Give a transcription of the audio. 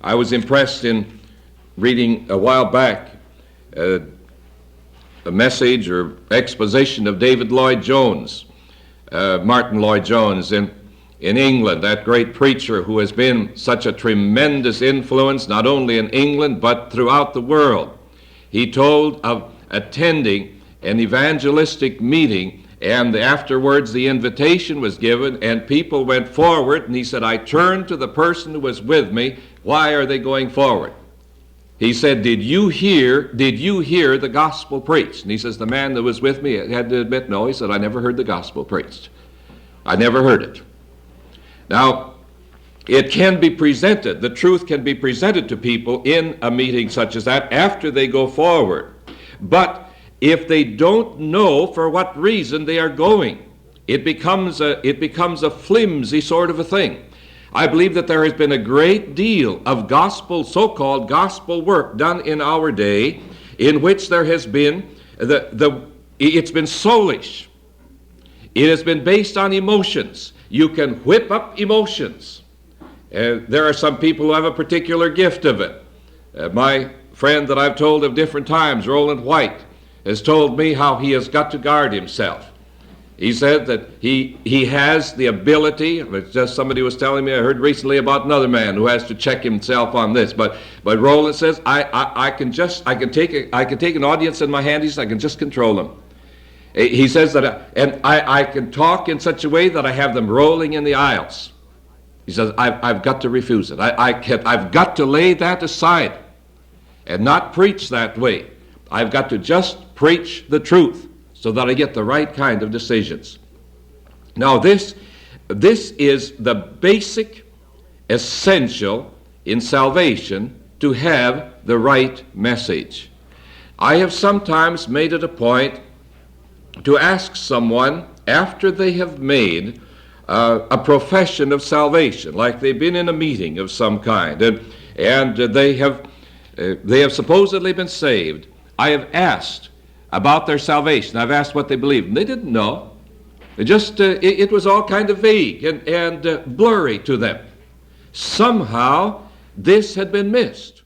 I was impressed in reading a while back a message or exposition of David Lloyd Jones, Martin Lloyd Jones in England, that great preacher who has been such a tremendous influence not only in England but throughout the world. He told of attending an evangelistic meeting, and afterwards the invitation was given and people went forward, and he said, I turned to the person who was with me, why are they going forward? He said, did you hear the gospel preached? And he says, the man that was with me had to admit, no. He said, I never heard the gospel preached. I never heard it. Now, it can be presented, the truth can be presented to people in a meeting such as that after they go forward. But if they don't know for what reason they are going, it becomes a flimsy sort of a thing. I believe that there has been a great deal of gospel, so-called gospel work done in our day, in which there has been it's been soulish. It has been based on emotions. You can whip up emotions. There are some people who have a particular gift of it. My friend that I've told of different times, Roland White, has told me how he has got to guard himself. He said that he has the ability, it's just somebody was telling me, I heard recently about another man who has to check himself on this, but Roland says, I can take an audience in my hand, he says, I can just control them. He says that, and I can talk in such a way that I have them rolling in the aisles. He says, I've got to refuse it. I've got to lay that aside and not preach that way. I've got to just preach the truth so that I get the right kind of decisions. Now this is the basic essential in salvation, to have the right message. I have sometimes made it a point to ask someone after they have made a profession of salvation, like they've been in a meeting of some kind, and they have supposedly been saved. I have asked about their salvation. I've asked what they believed, and they didn't know. It was all kind of vague and blurry to them. Somehow this had been missed.